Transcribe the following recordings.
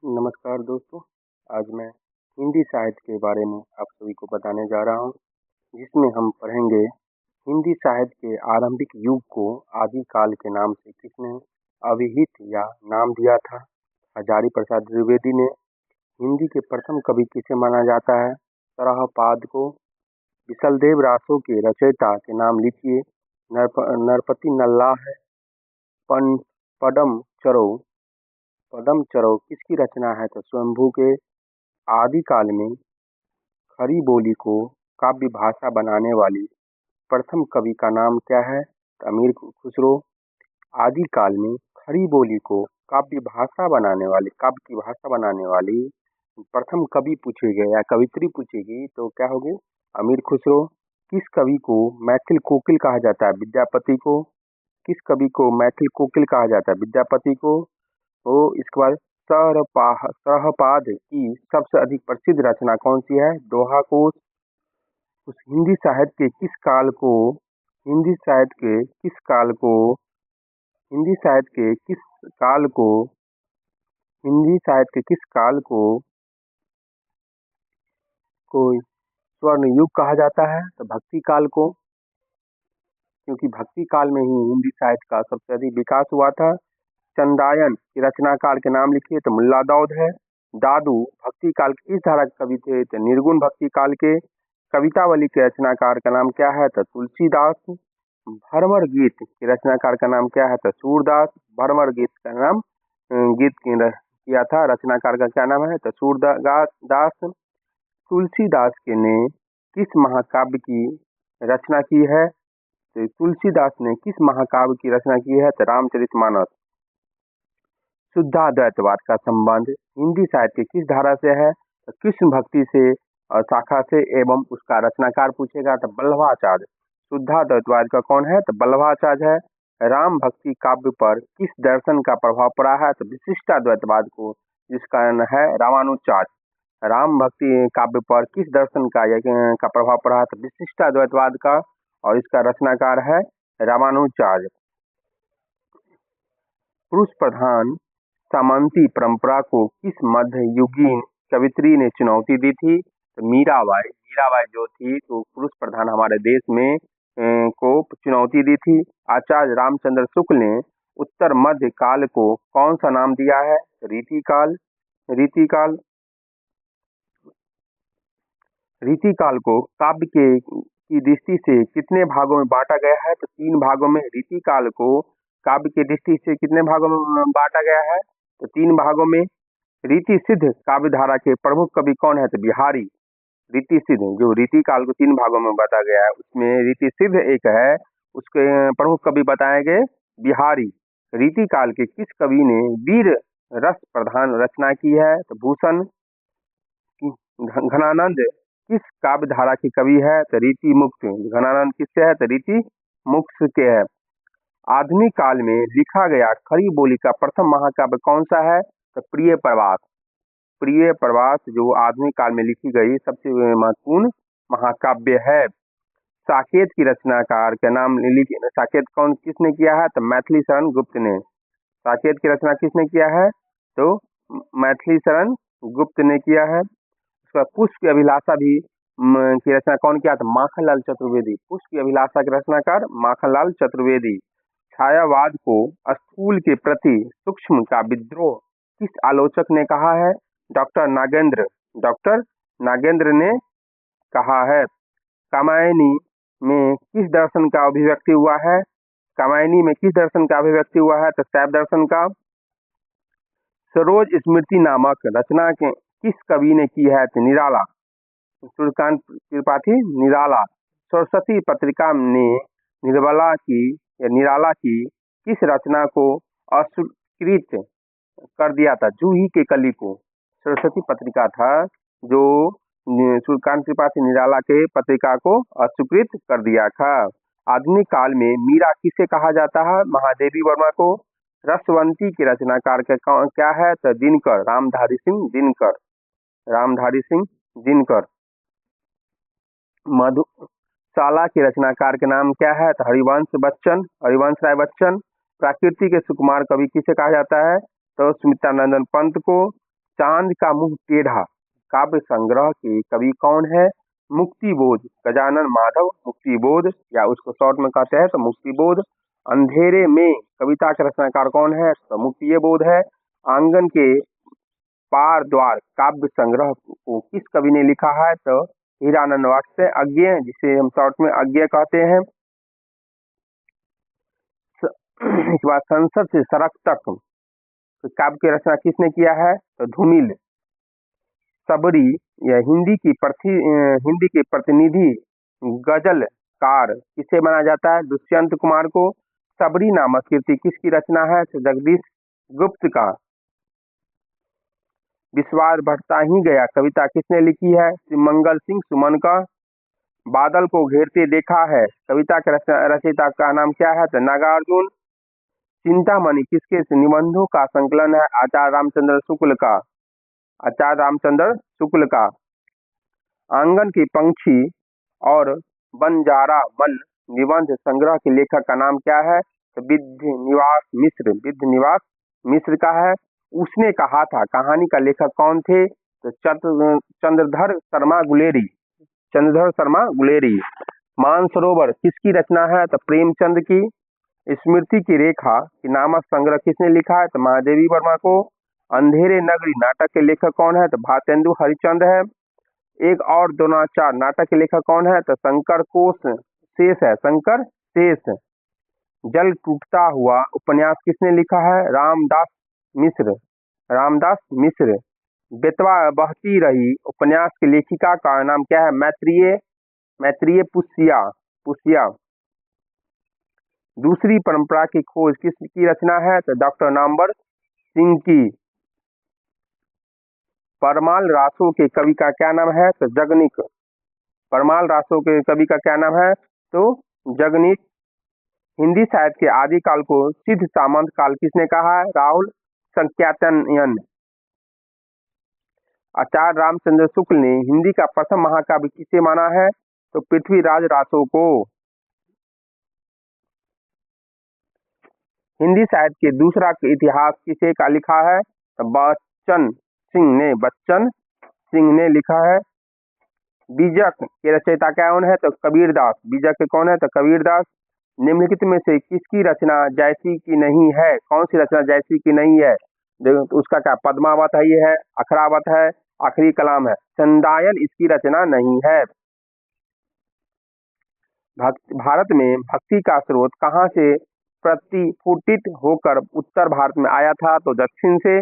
नमस्कार दोस्तों। आज मैं हिंदी साहित्य के बारे में आप सभी को बताने जा रहा हूँ, जिसमें हम पढ़ेंगे हिंदी साहित्य के आरंभिक युग को आदिकाल के नाम से किसने अभिहित या नाम दिया था। हजारी प्रसाद द्विवेदी ने। हिंदी के प्रथम कवि किसे माना जाता है। सरहपाद को। विशलदेव रासो के रचयिता के नाम लिखिए। नरपति नल्लाह है। पन पदम चरो पदम चरो किसकी रचना है। तो स्वयंभू के। आदिकाल में खड़ी बोली को काव्य भाषा बनाने वाली प्रथम कवि का नाम क्या है। तो अमीर खुसरो। आदिकाल में खड़ी बोली को काव्य की भाषा बनाने वाली प्रथम कवि पूछे गए या कवित्री पूछेगी तो क्या होगी। अमीर खुसरो। किस कवि को मैथिल कोकिल कहा जाता है। विद्यापति को। किस कवि को मैथिल कोकिल कहा जाता है। विद्यापति को। तो इसके बाद सहपाद की सबसे अधिक प्रसिद्ध रचना कौन सी है। दोहा कोश। उस हिंदी साहित्य के किस काल को हिंदी साहित्य के किस काल को हिंदी साहित्य के किस काल को हिंदी साहित्य के किस काल को स्वर्ण युग कहा जाता है। तो भक्ति काल को, क्योंकि भक्ति काल में ही हिंदी साहित्य का सबसे अधिक विकास हुआ था। चंदायन के रचनाकार के नाम लिखिए। तो मुल्ला दाऊद है। दादू भक्ति काल के किस धारा के कवि थे। तो निर्गुण भक्ति काल के। कवितावली के रचनाकार का नाम क्या है। तो तुलसीदास। भरमर गीत के रचनाकार का नाम क्या है। तो सूरदास। भरमर गीत का नाम किया था। रचनाकार का क्या नाम है। तो सूरदास। तुलसीदास के ने किस महाकाव्य की रचना की है। तो तुलसीदास ने किस महाकाव्य की रचना की है। तो रामचरितमानस। शुद्धाद्वैतवाद का संबंध हिंदी साहित्य की किस धारा से है। तो कृष्ण भक्ति से और शाखा से एवं उसका रचनाकार पूछेगा तो वल्लभाचार्य। शुद्धाद्वैतवाद का कौन है। तो वल्लभाचार्य है। राम भक्ति काव्य पर किस दर्शन का प्रभाव पड़ा है। तो विशिष्टाद्वैतवाद को, जिसका है रामानुजाचार्य। राम भक्ति काव्य पर किस दर्शन का प्रभाव पड़ा है। तो विशिष्टाद्वैतवाद का, और इसका रचनाकार है रामानुजाचार्य। पुरुष प्रधान सामंती परंपरा को किस मध्ययुगीन कवित्री ने चुनौती दी थी। तो मीराबाई जो थी तो पुरुष प्रधान हमारे देश में को चुनौती दी थी। आचार्य रामचंद्र शुक्ल ने उत्तर मध्य काल को कौन सा नाम दिया है। रीतिकाल को काव्य की दृष्टि से कितने भागों में बांटा गया है। तो 3 भागों में। रीतिकाल को काव्य की दृष्टि से कितने भागों में बांटा गया है। तो 3 भागों में। रीति सिद्ध काव्य धारा के प्रमुख कवि कौन है। तो बिहारी। रीति सिद्ध जो रीति काल को 3 भागों में बांटा गया है उसमें रीति सिद्ध एक है, उसके प्रमुख कवि बताए गए बिहारी। रीति काल के किस कवि ने वीर रस प्रधान रचना की है। तो भूषण। घनानंद किस काव्य धारा के कवि है। तो रीति मुक्त। घनानंद किससे है। तो रीति मुक्त के है। आधुनिक काल में लिखा गया खड़ी बोली का प्रथम महाकाव्य कौन सा है। तो प्रिय प्रवास जो आधुनिक काल में लिखी गई सबसे महत्वपूर्ण महाकाव्य है। साकेत की रचनाकार का नाम साकेत किसने किया है। तो मैथिली शरण गुप्त ने। साकेत की रचना किसने किया है। तो मैथिली शरण गुप्त ने किया है। उसका पुष्प की अभिलाषा भी की रचना कौन किया था। माखनलाल चतुर्वेदी। पुष्प की अभिलाषा के रचनाकार माखनलाल चतुर्वेदी। छायावाद को स्थूल के प्रति सूक्ष्म का विद्रोह किस आलोचक ने कहा है। डॉक्टर नागेंद्र ने कहा है। कामायनी में किस दर्शन का अभिव्यक्ति हुआ है। तो शैव दर्शन का। सरोज स्मृति नामक रचना के किस कवि ने की है। तो निराला। सूर्यकांत त्रिपाठी निराला। सरस्वती पत्रिका ने निराला की किस रचना को अस्वीकृत कर दिया था। जूही के कली को। सरस्वती पत्रिका था जो सूर्यकांत त्रिपाठी निराला के पत्रिका को अस्वीकृत कर दिया था। आधुनिक काल में मीरा किसे कहा जाता है। महादेवी वर्मा को। रसवंती की रचनाकार क्या है। तो दिनकर। रामधारी सिंह दिनकर। मधुशाला के रचनाकार के नाम क्या है। तो हरिवंश राय बच्चन। प्राकृति के सुकुमार कवि किसे कहा जाता है। तो सुमित्रानंदन पंत को। चांद का मुंह टेढ़ा काव्य संग्रह के कवि कौन है? मुक्तिबोध, गजानन माधव मुक्तिबोध, या उसको शॉर्ट में कहते हैं तो मुक्तिबोध। अंधेरे में कविता के रचनाकार कौन है? तो मुक्तिबोध है। आंगन के पार द्वार काव्य संग्रह को किस कवि ने लिखा है? तो हीरानंद वात्स्य अज्ञेय, जिसे हम शॉर्ट में अज्ञेय कहते हैं। इसके बाद संसद से सड़क तक काव्य की रचना किसने किया है? तो धूमिल। सबरी, यह हिंदी के प्रतिनिधि गजलकार किसे माना जाता है? दुष्यंत कुमार को। सबरी नामक कृति किसकी रचना है? तो जगदीश गुप्त का। विश्वास बढ़ता ही गया कविता किसने लिखी है? मंगल सिंह सुमन का। बादल को घेरते देखा है कविता के रचयिता का नाम क्या है? तो नागार्जुन। चिंतामणि किसके निबंधों का संकलन है? आचार्य रामचंद्र शुक्ल का। आचार्य रामचंद्र शुक्ल का। आंगन के पंछी और बंजारा मन निबंध संग्रह के लेखक का नाम क्या है? तो विद्यनिवास मिश्र। विद्यनिवास मिश्र का है। उसने कहा था कहानी का लेखक कौन थे? तो चंद्रधर शर्मा गुलेरी। चंद्रधर शर्मा गुलेरी। मानसरोवर किसकी रचना है? तो प्रेमचंद की। स्मृति की रेखा की नामक संग्रह किसने लिखा है? तो महादेवी वर्मा को। अंधेरे नगरी नाटक के लेखक कौन है? तो भारतेंदु हरिश्चंद्र है। एक और द्रोणाचार्य नाटक के लेखक कौन है? तो शंकर कोश शेष है। शंकर शेष। जल टूटता हुआ उपन्यास किसने लिखा है? रामदास मिश्र। रामदास मिश्र। बेतवा बहती रही उपन्यास की लेखिका का नाम क्या है? मैत्रेय। मैत्रेय पुष्या। पुष्या। दूसरी परंपरा की खोज किसकी रचना है? तो डॉक्टर नामवर सिंह की। परमाल रासों के कवि का क्या नाम है? तो जगनीक। परमाल रासों के कवि का क्या नाम है? तो जगनीक। हिंदी साहित्य के आदिकाल को सिद्ध सामंत काल किसने कहा है? राहुल संख्यातनयन। आचार्य रामचंद्र शुक्ल ने हिंदी का प्रथम महाकाव्य किसे माना है? तो पृथ्वीराज रासो को। हिंदी साहित्य के दूसरा इतिहास किसे का लिखा है? तो बच्चन सिंह ने लिखा है। बीजक के रचयिता कौन है? तो कबीरदास। बीजक के कौन है? तो कबीरदास। निम्नलिखित में से किसकी रचना जयश्री की नहीं है? कौन सी रचना जयश्री की नहीं है? देखो तो उसका क्या पद्मावत है, ये है अखरावत है, आखिरी कलाम है। चंदायन इसकी रचना नहीं है। भारत में भक्ति का स्रोत कहाँ से प्रतिफुटित होकर उत्तर भारत में आया था? तो दक्षिण से।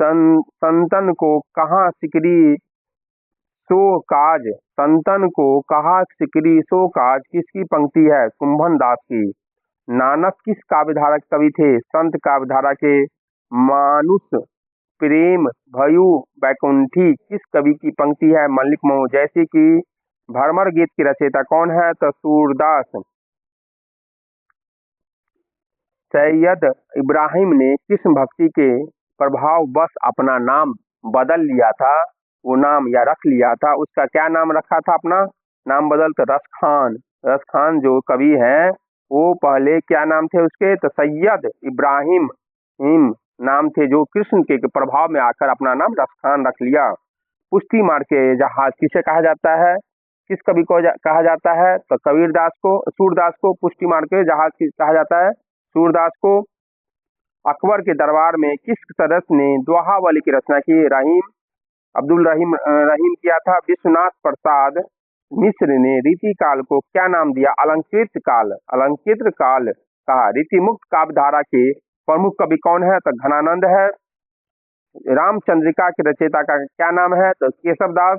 संतन को कहाँ सिकरी सो काज। संतन को कहा सिकरी सो काज किसकी पंक्ति है? कुंभन दास की। नानक किस काव्यधारा के कवि थे? संत काव्यधारा के। मानुष प्रेम भयु बैकुंठी किस कवि की पंक्ति है? मल्लिक मोह जैसी की। भरमर गीत की रचयिता कौन है? तो सूरदास। सैयद इब्राहिम ने किस भक्ति के प्रभाव बस अपना नाम बदल लिया था? वो नाम या रख लिया था, उसका क्या नाम रखा था? अपना नाम बदल कर रस खान। रस खान जो कवि हैं वो पहले क्या नाम थे उसके? तो सैयद इब्राहिम नाम थे, जो कृष्ण के प्रभाव में आकर अपना नाम रस खान रख लिया। पुष्टि मार्ग के जहाज किसे कहा जाता है? किस कवि को कहा जाता है? तो कबीरदास को, सूरदास को पुष्टि मार्ग के जहाज कहा जाता है, सूरदास को। अकबर के दरबार में किस सदस्य ने दोहावली की रचना की? अब्दुल रहीम किया था। विश्वनाथ प्रसाद मिश्र ने रीति काल को क्या नाम दिया? अलंकृत काल। अलंकृत काल कहा। रीति मुक्त काव्यधारा के प्रमुख कवि कौन है? तो घनानंद है। रामचंद्रिका के रचयिता का क्या नाम है? तो केशवदास।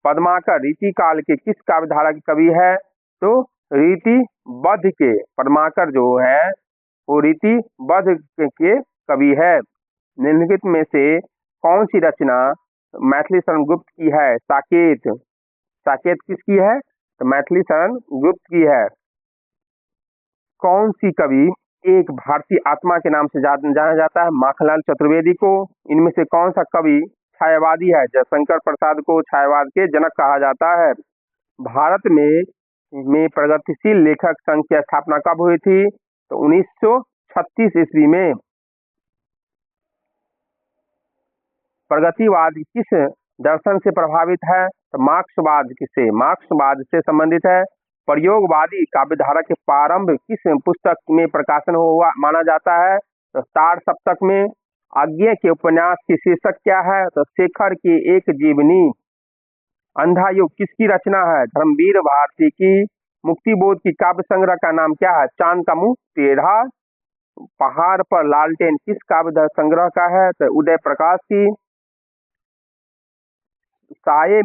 पद्माकर रीति काल के किस काव्यधारा के कवि है? तो रीति बद्ध के। पद्माकर जो है वो रीति बद्ध के कवि है। निम्नलिखित में से कौन सी रचना मैथिली शरण गुप्त की है? साकेत। साकेत किसकी है? तो मैथिली शरण गुप्त की है। कौन सी कवि एक भारतीय आत्मा के नाम से जाना जाता है? माखनलाल चतुर्वेदी को। इनमें से कौन सा कवि छायावादी है? जयशंकर प्रसाद को छायावाद के जनक कहा जाता है। भारत में प्रगतिशील लेखक संघ की स्थापना कब हुई थी? तो 1936 ईस्वी में। प्रगतिवाद किस दर्शन से प्रभावित है? तो मार्क्सवाद से संबंधित है। प्रयोगवादी काव्यधारा के प्रारंभ किस पुस्तक में प्रकाशन हुआ माना जाता है? तो तार सप्तक में। अज्ञेय के उपन्यास की शीर्षक क्या है? तो शेखर की एक जीवनी। अंधा युग किसकी रचना है? धर्मवीर भारती की। मुक्तिबोध की काव्य संग्रह का नाम क्या है? चांद का मुंह टेढ़ा। पहाड़ पर लालटेन किस काव्य संग्रह का है? तो उदय प्रकाश की। साये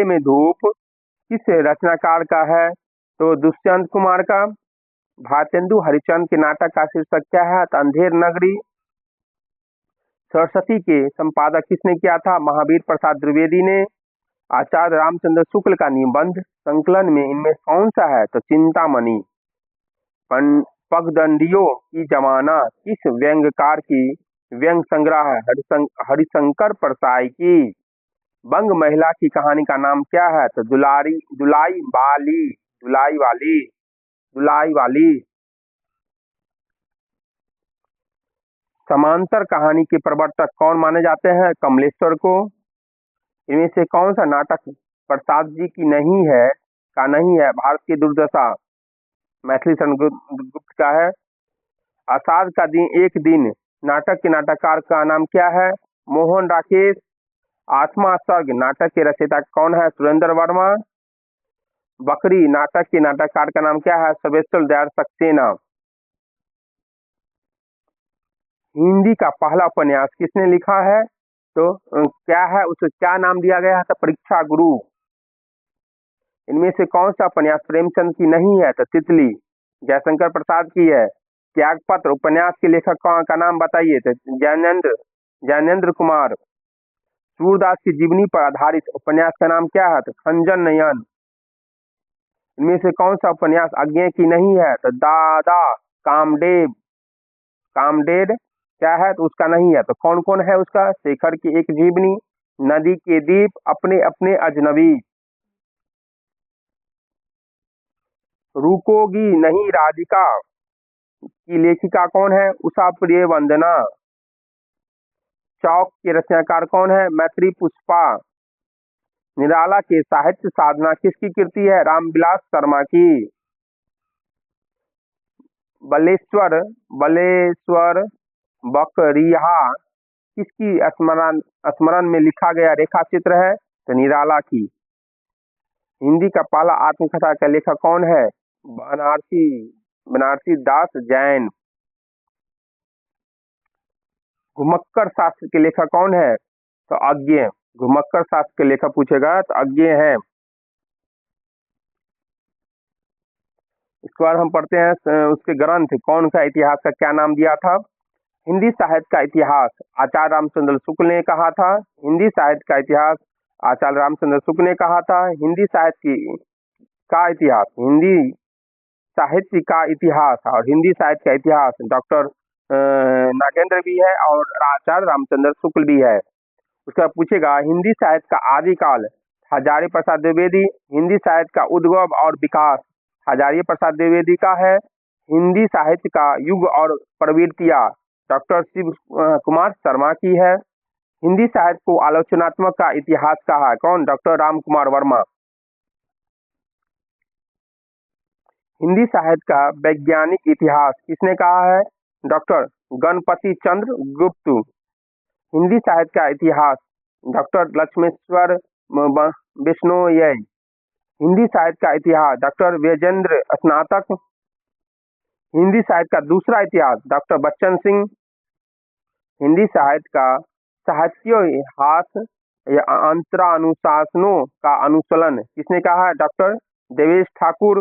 में धूप किस रचनाकार का है? तो दुष्यंत कुमार का। भारतेंदु हरिश्चंद्र के नाटक का शीर्षक क्या है? तो अंधेर नगरी। सरस्वती के संपादक किसने किया था? महावीर प्रसाद द्विवेदी ने। आचार्य रामचंद्र शुक्ल का निबंध संकलन में इनमें कौन सा है? तो चिंतामणि। पगडंडियों की जमाना किस व्यंग्यकार की व्यंग संग्रह है? हरिशंकर परसाई की। बंग महिला की कहानी का नाम क्या है? तो दुलाई वाली। समांतर कहानी के प्रवर्तक कौन माने जाते हैं? कमलेश्वर को। इनमें से कौन सा नाटक प्रसाद जी की नहीं है भारत की दुर्दशा मैथिली शरण गुप्त का है। आषाढ़ का दिन एक दिन नाटक के नाटककार का नाम क्या है? मोहन राकेश। आत्मा सर्ग नाटक के रचयिता कौन है? सुरेंद्र वर्मा। बकरी नाटक के नाटककार का नाम क्या है? सर्वेश्वर दयाल सक्सेना। हिंदी का पहला उपन्यास किसने लिखा है? तो क्या है, उसे क्या नाम दिया गया है? तो परीक्षा गुरु। इनमें से कौन सा उपन्यास प्रेमचंद की नहीं है? तो तितली। जयशंकर प्रसाद की है। त्यागपत्र उपन्यास के लेखक का नाम बताइए। तो ज्ञानेंद्र कुमार। सूरदास की जीवनी पर आधारित उपन्यास का नाम क्या है? तो खंजन नयन। इनमें से कौन सा उपन्यास अज्ञेय की नहीं है? तो दादा कामडेड क्या है? तो उसका नहीं है। तो कौन कौन है उसका? शेखर की एक जीवनी, नदी के दीप, अपने अपने अजनबी। रुकोगी नहीं राधिका की लेखिका कौन है? उषा प्रिय वंदना। चौक के रचनाकार कौन है? मैत्री पुष्पा। निराला के साहित्य साधना किसकी कृति है? रामविलास शर्मा की। बलेश्वर बकरिया किसकी स्मरण में लिखा गया रेखा चित्र है? तो निराला की। हिंदी का पहला आत्मकथा का लेखक कौन है? बनारसी दास जैन। घुमक्कर शास्त्र के लेखक कौन है? तो अज्ञेय। घुमक्कर शास्त्र के लेखक पूछेगा तो अज्ञेय है। इसके बाद हम पढ़ते हैं उसके ग्रंथ कौन सा इतिहास का क्या नाम दिया था? हिंदी साहित्य का इतिहास आचार्य रामचंद्र शुक्ल ने कहा था। हिंदी साहित्य का इतिहास आचार्य रामचंद्र शुक्ल ने कहा था। हिंदी साहित्य का इतिहास और हिंदी साहित्य का इतिहास डॉक्टर नागेंद्र भी है और आचार्य रामचंद्र शुक्ल भी है। उसका पूछेगा हिंदी साहित्य का आदिकाल हजारी प्रसाद द्विवेदी। हिंदी साहित्य का उद्भव और विकास हजारी प्रसाद द्विवेदी का है। हिंदी साहित्य का युग और प्रवृत्तियां डॉक्टर शिव कुमार शर्मा की है। हिंदी साहित्य को आलोचनात्मक का इतिहास कहा है कौन? डॉक्टर राम कुमार वर्मा। हिंदी साहित्य का वैज्ञानिक इतिहास किसने कहा है? डॉक्टर गणपति चंद्र गुप्त। हिंदी साहित्य का इतिहास डॉक्टर लक्ष्मेश्वर बिश्नोई। हिंदी साहित्य का इतिहास डॉक्टर विजेंद्र स्नातक। हिंदी साहित्य का दूसरा इतिहास डॉक्टर बच्चन सिंह। हिंदी साहित्य का साहित्योहास या अंतरानुशासनों का अनुसलन किसने कहा है? डॉक्टर देवेश ठाकुर।